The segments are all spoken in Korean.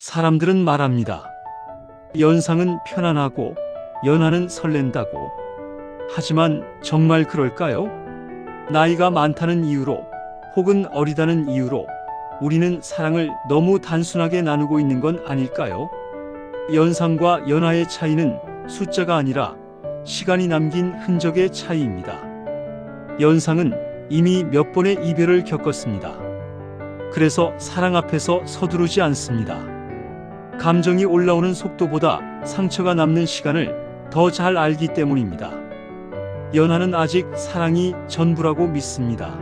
사람들은 말합니다. 연상은 편안하고 연하는 설렌다고. 하지만 정말 그럴까요? 나이가 많다는 이유로 혹은 어리다는 이유로 우리는 사랑을 너무 단순하게 나누고 있는 건 아닐까요? 연상과 연하의 차이는 숫자가 아니라 시간이 남긴 흔적의 차이입니다. 연상은 이미 몇 번의 이별을 겪었습니다. 그래서 사랑 앞에서 서두르지 않습니다. 감정이 올라오는 속도보다 상처가 남는 시간을 더 잘 알기 때문입니다. 연하는 아직 사랑이 전부라고 믿습니다.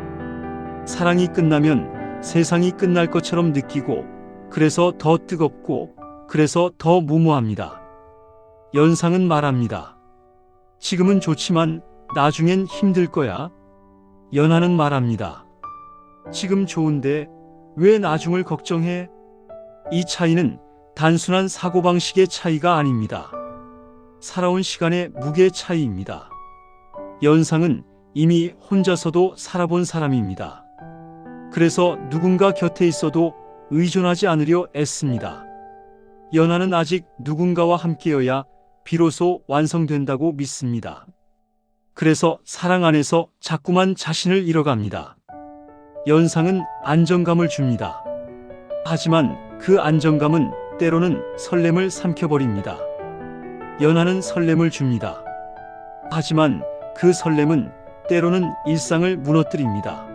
사랑이 끝나면 세상이 끝날 것처럼 느끼고, 그래서 더 뜨겁고, 그래서 더 무모합니다. 연상은 말합니다. 지금은 좋지만 나중엔 힘들 거야. 연하는 말합니다. 지금 좋은데 왜 나중을 걱정해? 이 차이는 단순한 사고방식의 차이가 아닙니다. 살아온 시간의 무게 차이입니다. 연상은 이미 혼자서도 살아본 사람입니다. 그래서 누군가 곁에 있어도 의존하지 않으려 애씁니다. 연하는 아직 누군가와 함께여야 비로소 완성된다고 믿습니다. 그래서 사랑 안에서 자꾸만 자신을 잃어갑니다. 연상은 안정감을 줍니다. 하지만 그 안정감은 때로는 설렘을 삼켜버립니다. 연하는 설렘을 줍니다. 하지만 그 설렘은 때로는 일상을 무너뜨립니다.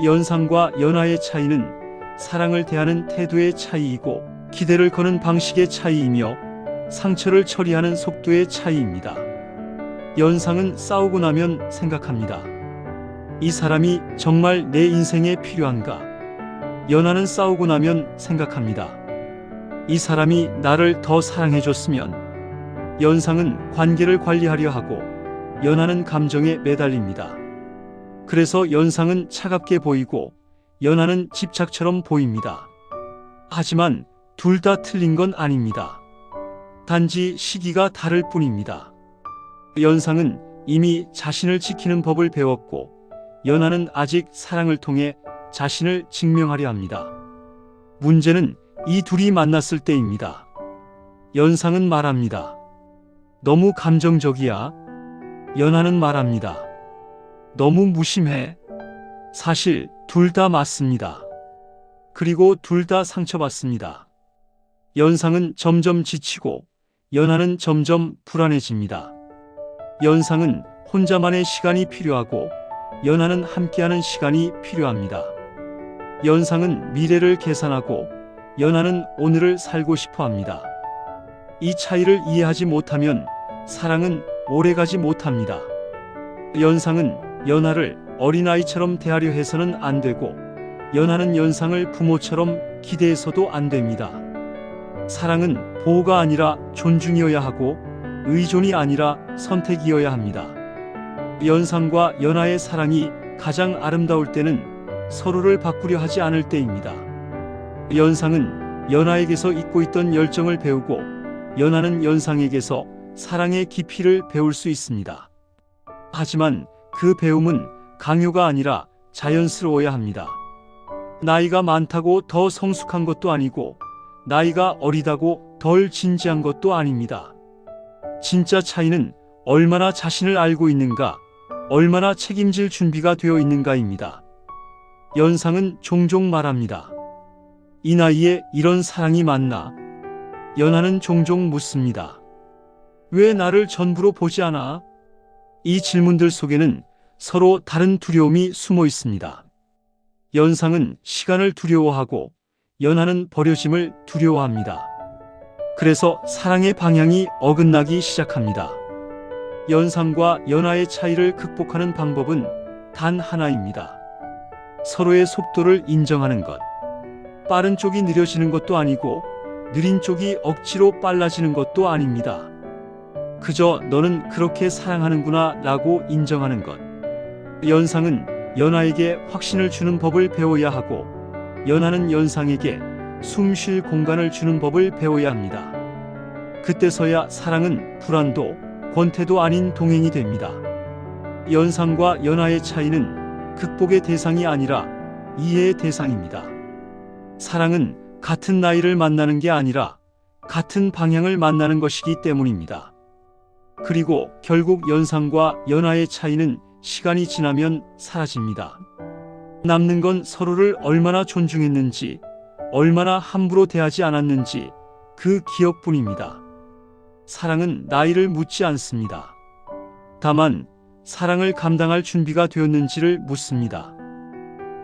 연상과 연하의 차이는 사랑을 대하는 태도의 차이이고, 기대를 거는 방식의 차이이며, 상처를 처리하는 속도의 차이입니다. 연상은 싸우고 나면 생각합니다. 이 사람이 정말 내 인생에 필요한가? 연하는 싸우고 나면 생각합니다. 이 사람이 나를 더 사랑해줬으면. 연상은 관계를 관리하려 하고, 연하는 감정에 매달립니다. 그래서 연상은 차갑게 보이고, 연하는 집착처럼 보입니다. 하지만 둘 다 틀린 건 아닙니다. 단지 시기가 다를 뿐입니다. 연상은 이미 자신을 지키는 법을 배웠고, 연하는 아직 사랑을 통해 자신을 증명하려 합니다. 문제는 이 둘이 만났을 때입니다. 연상은 말합니다. 너무 감정적이야. 연하는 말합니다. 너무 무심해. 사실 둘 다 맞습니다. 그리고 둘 다 상처받습니다. 연상은 점점 지치고, 연하는 점점 불안해집니다. 연상은 혼자만의 시간이 필요하고, 연하는 함께하는 시간이 필요합니다. 연상은 미래를 계산하고, 연하는 오늘을 살고 싶어 합니다. 이 차이를 이해하지 못하면 사랑은 오래가지 못합니다. 연상은 연하를 어린아이처럼 대하려 해서는 안 되고, 연하는 연상을 부모처럼 기대해서도 안 됩니다. 사랑은 보호가 아니라 존중이어야 하고, 의존이 아니라 선택이어야 합니다. 연상과 연하의 사랑이 가장 아름다울 때는 서로를 바꾸려 하지 않을 때입니다. 연상은 연하에게서 잊고 있던 열정을 배우고, 연하는 연상에게서 사랑의 깊이를 배울 수 있습니다. 하지만 그 배움은 강요가 아니라 자연스러워야 합니다. 나이가 많다고 더 성숙한 것도 아니고, 나이가 어리다고 덜 진지한 것도 아닙니다. 진짜 차이는 얼마나 자신을 알고 있는가, 얼마나 책임질 준비가 되어 있는가입니다. 연상은 종종 말합니다. 이 나이에 이런 사랑이 맞나? 연하는 종종 묻습니다. 왜 나를 전부로 보지 않아? 이 질문들 속에는 서로 다른 두려움이 숨어 있습니다. 연상은 시간을 두려워하고, 연하는 버려짐을 두려워합니다. 그래서 사랑의 방향이 어긋나기 시작합니다. 연상과 연하의 차이를 극복하는 방법은 단 하나입니다. 서로의 속도를 인정하는 것. 빠른 쪽이 느려지는 것도 아니고, 느린 쪽이 억지로 빨라지는 것도 아닙니다. 그저 너는 그렇게 사랑하는구나 라고 인정하는 것. 연상은 연하에게 확신을 주는 법을 배워야 하고, 연하는 연상에게 숨 쉴 공간을 주는 법을 배워야 합니다. 그때서야 사랑은 불안도 권태도 아닌 동행이 됩니다. 연상과 연하의 차이는 극복의 대상이 아니라 이해의 대상입니다. 사랑은 같은 나이를 만나는 게 아니라 같은 방향을 만나는 것이기 때문입니다. 그리고 결국 연상과 연하의 차이는 시간이 지나면 사라집니다. 남는 건 서로를 얼마나 존중했는지, 얼마나 함부로 대하지 않았는지 그 기억뿐입니다. 사랑은 나이를 묻지 않습니다. 다만 사랑을 감당할 준비가 되었는지를 묻습니다.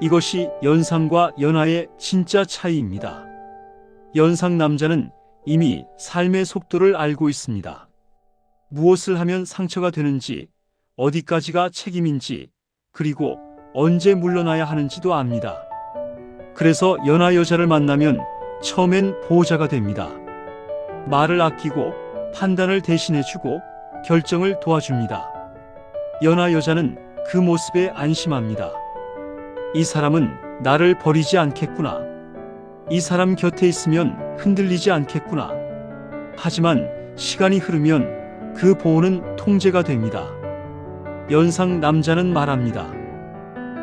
이것이 연상과 연하의 진짜 차이입니다. 연상 남자는 이미 삶의 속도를 알고 있습니다. 무엇을 하면 상처가 되는지, 어디까지가 책임인지, 그리고 언제 물러나야 하는지도 압니다. 그래서 연하 여자를 만나면 처음엔 보호자가 됩니다. 말을 아끼고 판단을 대신해주고 결정을 도와줍니다. 연하 여자는 그 모습에 안심합니다. 이 사람은 나를 버리지 않겠구나. 이 사람 곁에 있으면 흔들리지 않겠구나. 하지만 시간이 흐르면 그 보호는 통제가 됩니다. 연상 남자는 말합니다.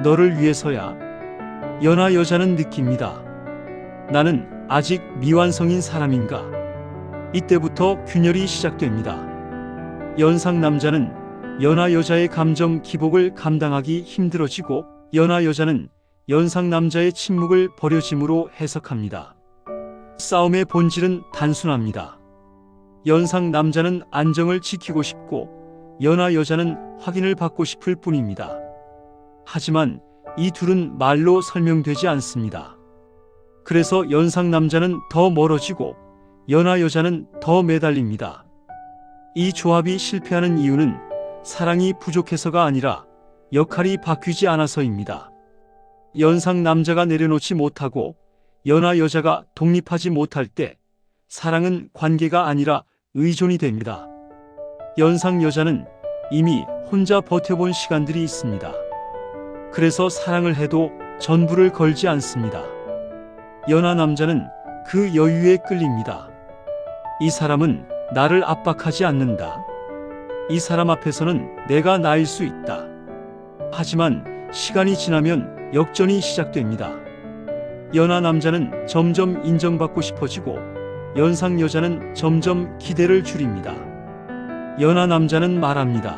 너를 위해서야. 연하 여자는 느낍니다. 나는 아직 미완성인 사람인가? 이때부터 균열이 시작됩니다. 연상 남자는 연하 여자의 감정 기복을 감당하기 힘들어지고, 연하 여자는 연상 남자의 침묵을 버려짐으로 해석합니다. 싸움의 본질은 단순합니다. 연상 남자는 안정을 지키고 싶고, 연하 여자는 확인을 받고 싶을 뿐입니다. 하지만 이 둘은 말로 설명되지 않습니다. 그래서 연상 남자는 더 멀어지고 연하 여자는 더 매달립니다. 이 조합이 실패하는 이유는 사랑이 부족해서가 아니라 역할이 바뀌지 않아서입니다. 연상 남자가 내려놓지 못하고 연하 여자가 독립하지 못할 때 사랑은 관계가 아니라 의존이 됩니다. 연상 여자는 이미 혼자 버텨본 시간들이 있습니다. 그래서 사랑을 해도 전부를 걸지 않습니다. 연하 남자는 그 여유에 끌립니다. 이 사람은 나를 압박하지 않는다. 이 사람 앞에서는 내가 나일 수 있다. 하지만 시간이 지나면 역전이 시작됩니다. 연하 남자는 점점 인정받고 싶어지고 연상 여자는 점점 기대를 줄입니다. 연하 남자는 말합니다.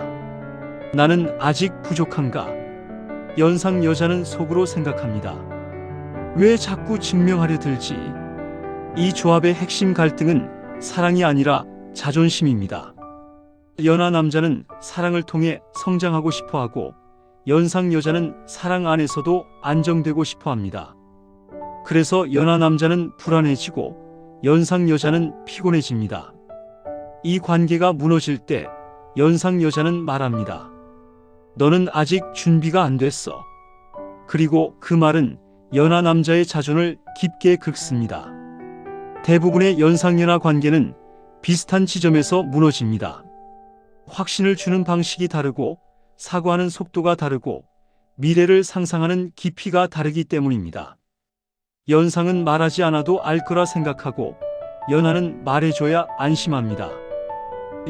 나는 아직 부족한가? 연상 여자는 속으로 생각합니다. 왜 자꾸 증명하려 들지? 이 조합의 핵심 갈등은 사랑이 아니라 자존심입니다. 연하 남자는 사랑을 통해 성장하고 싶어하고 연상 여자는 사랑 안에서도 안정되고 싶어합니다. 그래서 연하 남자는 불안해지고 연상 여자는 피곤해집니다. 이 관계가 무너질 때 연상 여자는 말합니다. 너는 아직 준비가 안 됐어. 그리고 그 말은 연하 남자의 자존을 깊게 긁습니다. 대부분의 연상연하 관계는 비슷한 지점에서 무너집니다. 확신을 주는 방식이 다르고 사고하는 속도가 다르고 미래를 상상하는 깊이가 다르기 때문입니다. 연상은 말하지 않아도 알 거라 생각하고 연하는 말해줘야 안심합니다.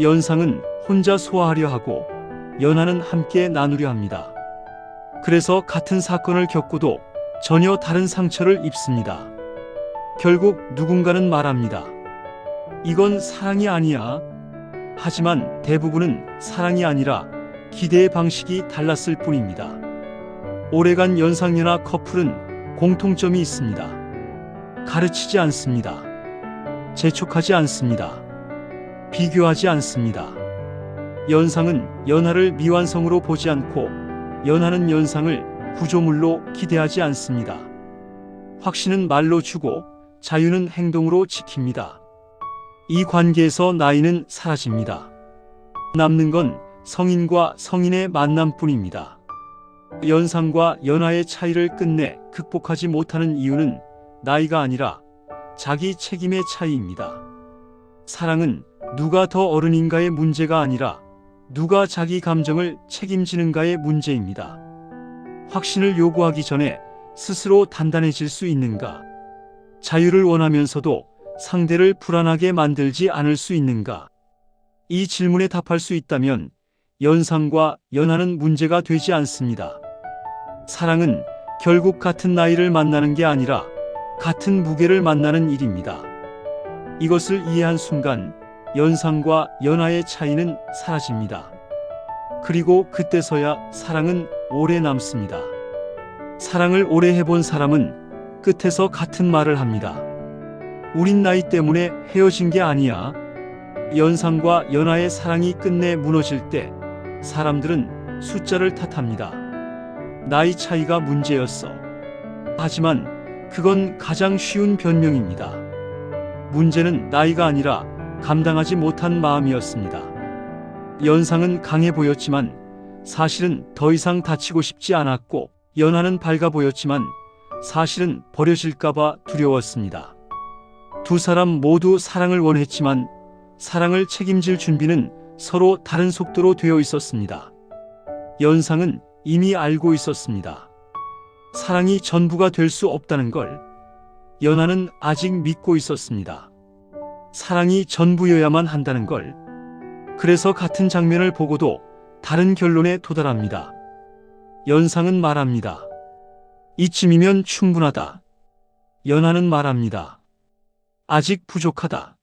연상은 혼자 소화하려 하고 연하는 함께 나누려 합니다. 그래서 같은 사건을 겪고도 전혀 다른 상처를 입습니다. 결국 누군가는 말합니다. 이건 사랑이 아니야. 하지만 대부분은 사랑이 아니라 기대의 방식이 달랐을 뿐입니다. 오래간 연상연하 커플은 공통점이 있습니다. 가르치지 않습니다. 재촉하지 않습니다. 비교하지 않습니다. 연상은 연하를 미완성으로 보지 않고 연하는 연상을 구조물로 기대하지 않습니다. 확신은 말로 주고 자유는 행동으로 지킵니다. 이 관계에서 나이는 사라집니다. 남는 건 성인과 성인의 만남뿐입니다. 연상과 연하의 차이를 끝내 극복하지 못하는 이유는 나이가 아니라 자기 책임의 차이입니다. 사랑은 누가 더 어른인가의 문제가 아니라 누가 자기 감정을 책임지는가의 문제입니다. 확신을 요구하기 전에 스스로 단단해질 수 있는가? 자유를 원하면서도 상대를 불안하게 만들지 않을 수 있는가? 이 질문에 답할 수 있다면 연상과 연하는 문제가 되지 않습니다. 사랑은 결국 같은 나이를 만나는 게 아니라 같은 무게를 만나는 일입니다. 이것을 이해한 순간 연상과 연하의 차이는 사라집니다. 그리고 그때서야 사랑은 오래 남습니다. 사랑을 오래 해본 사람은 끝에서 같은 말을 합니다. 우린 나이 때문에 헤어진 게 아니야. 연상과 연하의 사랑이 끝내 무너질 때 사람들은 숫자를 탓합니다. 나이 차이가 문제였어. 하지만 그건 가장 쉬운 변명입니다. 문제는 나이가 아니라 감당하지 못한 마음이었습니다. 연상은 강해 보였지만 사실은 더 이상 다치고 싶지 않았고, 연하는 밝아 보였지만 사실은 버려질까봐 두려웠습니다. 두 사람 모두 사랑을 원했지만 사랑을 책임질 준비는 서로 다른 속도로 되어 있었습니다. 연상은 이미 알고 있었습니다. 사랑이 전부가 될 수 없다는 걸. 연하는 아직 믿고 있었습니다. 사랑이 전부여야만 한다는 걸. 그래서 같은 장면을 보고도 다른 결론에 도달합니다. 연상은 말합니다. 이쯤이면 충분하다. 연하는 말합니다. 아직 부족하다.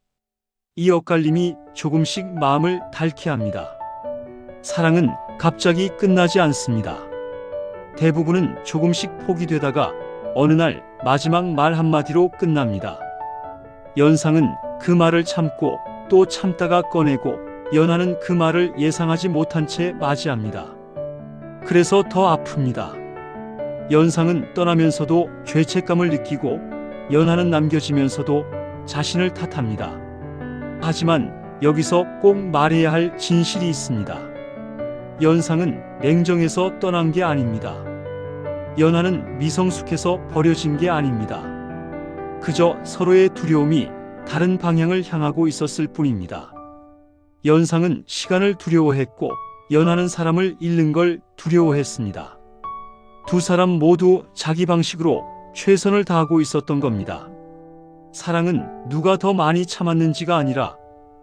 이 엇갈림이 조금씩 마음을 닳게 합니다. 사랑은 갑자기 끝나지 않습니다. 대부분은 조금씩 포기되다가 어느 날 마지막 말 한마디로 끝납니다. 연상은 그 말을 참고 또 참다가 꺼내고, 연하는 그 말을 예상하지 못한 채 맞이합니다. 그래서 더 아픕니다. 연상은 떠나면서도 죄책감을 느끼고, 연하는 남겨지면서도 자신을 탓합니다. 하지만 여기서 꼭 말해야 할 진실이 있습니다. 연상은 냉정해서 떠난 게 아닙니다. 연하는 미성숙해서 버려진 게 아닙니다. 그저 서로의 두려움이 다른 방향을 향하고 있었을 뿐입니다. 연상은 시간을 두려워했고, 연하는 사람을 잃는 걸 두려워했습니다. 두 사람 모두 자기 방식으로 최선을 다하고 있었던 겁니다. 사랑은 누가 더 많이 참았는지가 아니라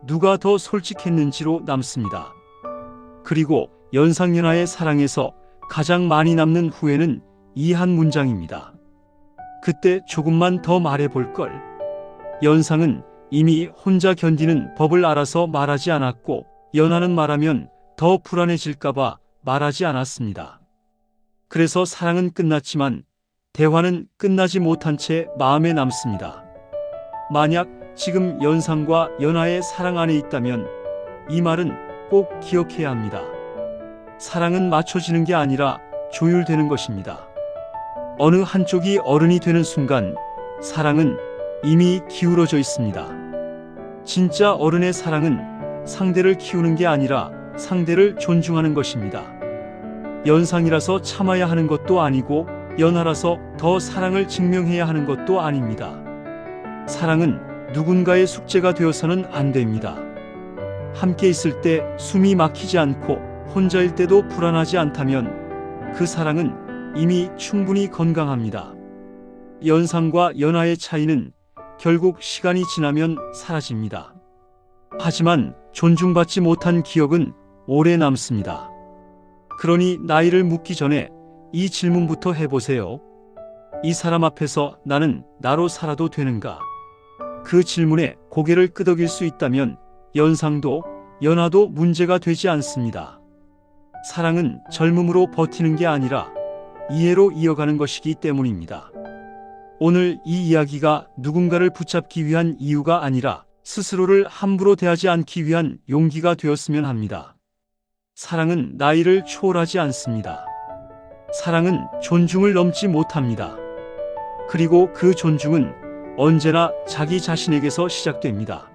누가 더 솔직했는지로 남습니다. 그리고 연상연하의 사랑에서 가장 많이 남는 후회는 이 한 문장입니다. 그때 조금만 더 말해볼 걸. 연상은 이미 혼자 견디는 법을 알아서 말하지 않았고, 연하는 말하면 더 불안해질까봐 말하지 않았습니다. 그래서 사랑은 끝났지만 대화는 끝나지 못한 채 마음에 남습니다. 만약 지금 연상과 연하의 사랑 안에 있다면 이 말은 꼭 기억해야 합니다. 사랑은 맞춰지는 게 아니라 조율되는 것입니다. 어느 한쪽이 어른이 되는 순간 사랑은 이미 기울어져 있습니다. 진짜 어른의 사랑은 상대를 키우는 게 아니라 상대를 존중하는 것입니다. 연상이라서 참아야 하는 것도 아니고, 연하라서 더 사랑을 증명해야 하는 것도 아닙니다. 사랑은 누군가의 숙제가 되어서는 안 됩니다. 함께 있을 때 숨이 막히지 않고 혼자일 때도 불안하지 않다면 그 사랑은 이미 충분히 건강합니다. 연상과 연하의 차이는 결국 시간이 지나면 사라집니다. 하지만 존중받지 못한 기억은 오래 남습니다. 그러니 나이를 묻기 전에 이 질문부터 해보세요. 이 사람 앞에서 나는 나로 살아도 되는가? 그 질문에 고개를 끄덕일 수 있다면 연상도 연하도 문제가 되지 않습니다. 사랑은 젊음으로 버티는 게 아니라 이해로 이어가는 것이기 때문입니다. 오늘 이 이야기가 누군가를 붙잡기 위한 이유가 아니라 스스로를 함부로 대하지 않기 위한 용기가 되었으면 합니다. 사랑은 나이를 초월하지 않습니다. 사랑은 존중을 넘지 못합니다. 그리고 그 존중은 언제나 자기 자신에게서 시작됩니다.